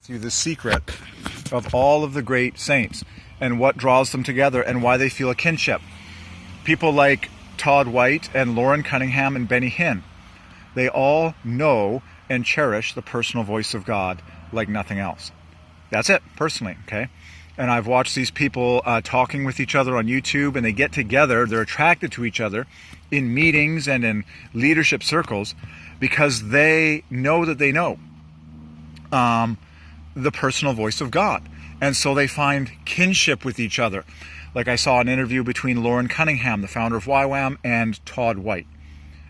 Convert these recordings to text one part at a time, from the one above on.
you the secret of all of the great saints and what draws them together and why they feel a kinship. People like Todd White and Lauren Cunningham and Benny Hinn, they all know and cherish the personal voice of God like nothing else. That's it, personally, okay? And I've watched these people talking with each other on YouTube, and they get together, they're attracted to each other in meetings and in leadership circles because they know that they know the personal voice of God. And so they find kinship with each other. Like I saw an interview between Lauren Cunningham, the founder of YWAM, and Todd White.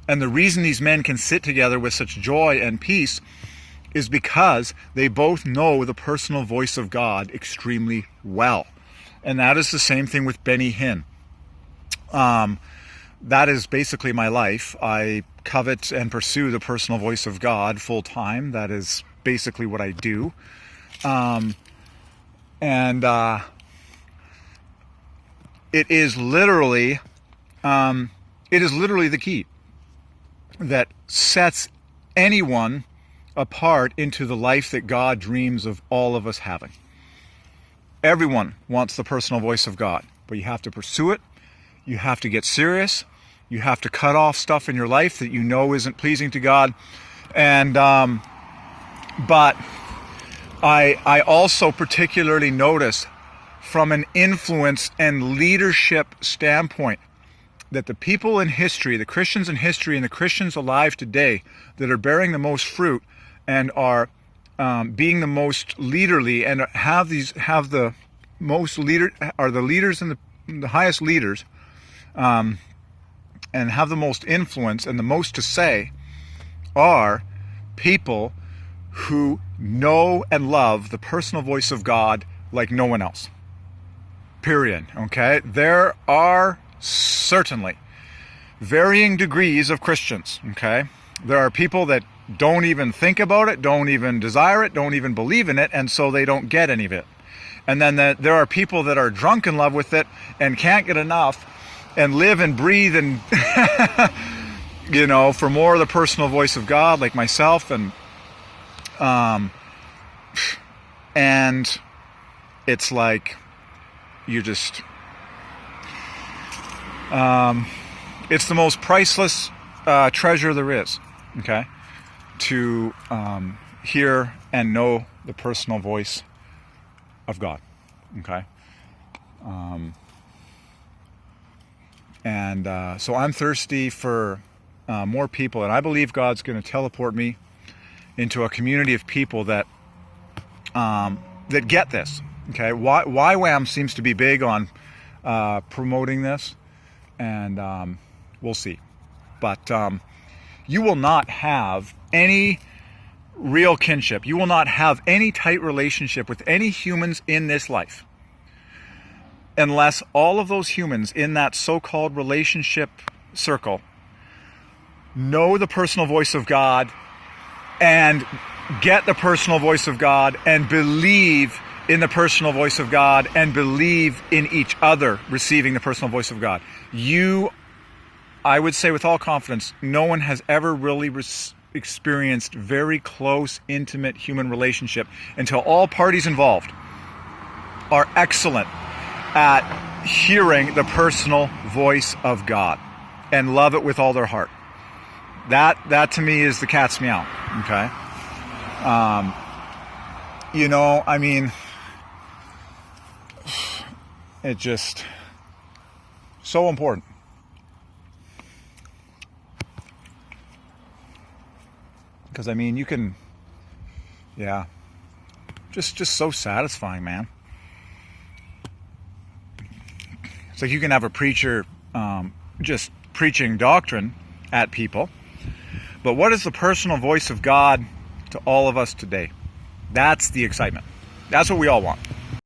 And the reason these men can sit together with such joy and peace is because they both know the personal voice of God extremely well. And that is the same thing with Benny Hinn. That is basically my life. I covet and pursue the personal voice of God full time. That is basically what I do. It is literally the key that sets anyone apart into the life that God dreams of all of us having. Everyone wants the personal voice of God, but you have to pursue it. You have to get serious. You have to cut off stuff in your life that you know isn't pleasing to God. And but I also particularly notice from an influence and leadership standpoint that the people in history, the Christians in history and the Christians alive today that are bearing the most fruit and are being the most leaderly and have the most leader, are the leaders and the highest leaders, and have the most influence and the most to say, are people who know and love the personal voice of God like no one else. Period. Okay? There are certainly varying degrees of Christians. Okay? There are people that don't even think about it, don't even desire it, don't even believe in it, and so they don't get any of it. And then there are people that are drunk in love with it and can't get enough and live and breathe and for more of the personal voice of God, like myself, and it's like you just it's the most priceless treasure there is, okay, to hear and know the personal voice of God, okay. So I'm thirsty for more people, and I believe God's going to teleport me into a community of people that get this. Okay, YWAM seems to be big on promoting this, and we'll see. But you will not have any real kinship. You will not have any tight relationship with any humans in this life unless all of those humans in that so-called relationship circle know the personal voice of God and get the personal voice of God and believe in the personal voice of God and believe in each other receiving the personal voice of God. I would say with all confidence, no one has ever really experienced very close, intimate human relationship until all parties involved are excellent at hearing the personal voice of God and love it with all their heart. That to me is the cat's meow, okay? It just so important. Because you can, just so satisfying, man. It's like you can have a preacher just preaching doctrine at people, but what is the personal voice of God to all of us today? That's the excitement. That's what we all want.